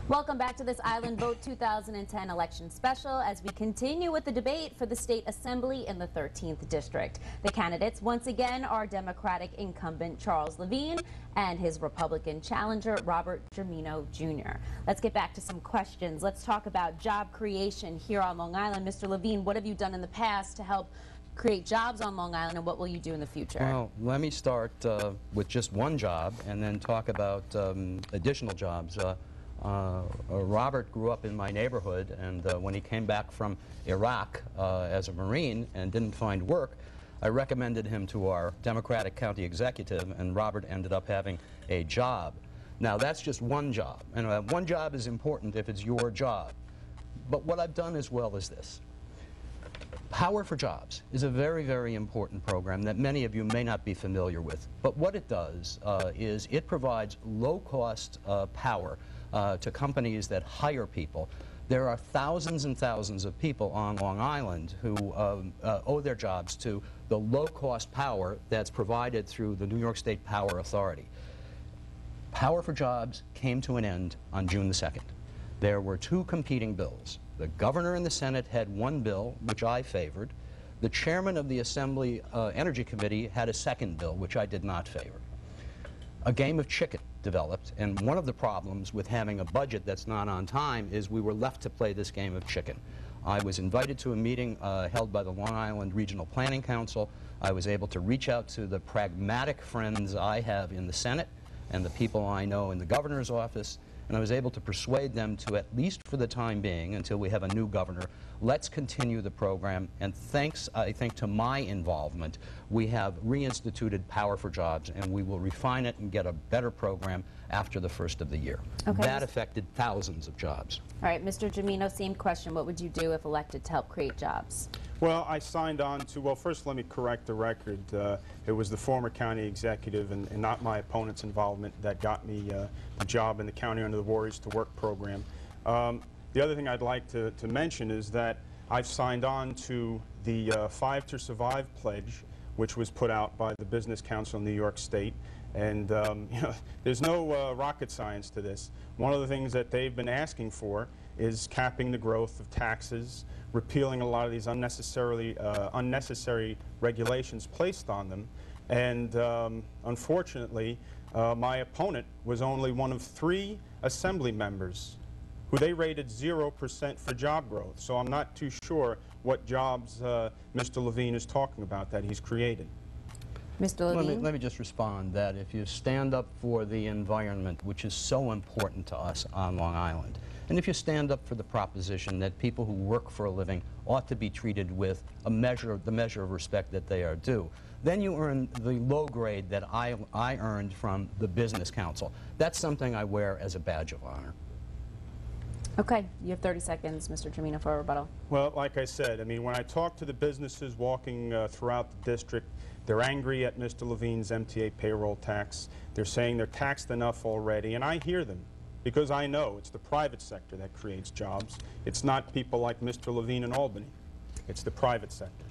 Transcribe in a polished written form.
Welcome back to this Island Vote 2010 election special as we continue with the debate for the state assembly in the 13th district. The candidates once again are Democratic incumbent Charles Lavine and his Republican challenger Robert Germino Jr. Let's get back to some questions. Let's talk about job creation here on Long Island. Mr. Lavine, what have you done in the past to help create jobs on Long Island, and what will you do in the future? Well, let me start with just one job and then talk about additional jobs. Robert grew up in my neighborhood, and when he came back from Iraq as a Marine and didn't find work, I recommended him to our Democratic county executive, and Robert ended up having a job. Now, that's just one job, and one job is important if it's your job. But what I've done as well is this. Power for Jobs is a very, very important program that many of you may not be familiar with. But what it does is it provides low-cost power to companies that hire people. There are thousands and thousands of people on Long Island who owe their jobs to the low-cost power that's provided through the New York State Power Authority. Power for Jobs came to an end on June the 2nd. There were two competing bills. The governor and the Senate had one bill, which I favored. The chairman of the Assembly Energy Committee had a second bill, which I did not favor. A game of chicken developed, and one of the problems with having a budget that's not on time is we were left to play this game of chicken. I was invited to a meeting held by the Long Island Regional Planning Council. I was able to reach out to the pragmatic friends I have in the Senate and the people I know in the governor's office, and I was able to persuade them to, at least for the time being, until we have a new governor, let's continue the program. And thanks, I think, to my involvement, we have reinstituted Power for Jobs, and we will refine it and get a better program after the first of the year. Okay. That affected thousands of jobs. All right, Mr. Germino, same question. What would you do if elected to help create jobs? Well, I signed on to, well, first let me correct the record. It was the former county executive and not my opponent's involvement that got me the job in the County Under the Warriors to Work program. The other thing I'd like to mention is that I've signed on to the 5 to Survive pledge, which was put out by the Business Council in New York State. And you know, there's no rocket science to this. One of the things that they've been asking for is capping the growth of taxes, repealing a lot of these unnecessary regulations placed on them. And unfortunately, my opponent was only one of 3 assembly members who they rated 0% for job growth. So I'm not too sure what jobs Mr. Lavine is talking about that he's created. Mr. Lavine? Let me just respond that if you stand up for the environment, which is so important to us on Long Island, and if you stand up for the proposition that people who work for a living ought to be treated with the measure of respect that they are due, then you earn the low grade that I earned from the Business Council. That's something I wear as a badge of honor. Okay, you have 30 seconds, Mr. Germino, for a rebuttal. Well, like I said, I mean, when I talk to the businesses walking throughout the district, they're angry at Mr. Lavine's MTA payroll tax. They're saying they're taxed enough already, and I hear them because I know it's the private sector that creates jobs. It's not people like Mr. Lavine in Albany. It's the private sector.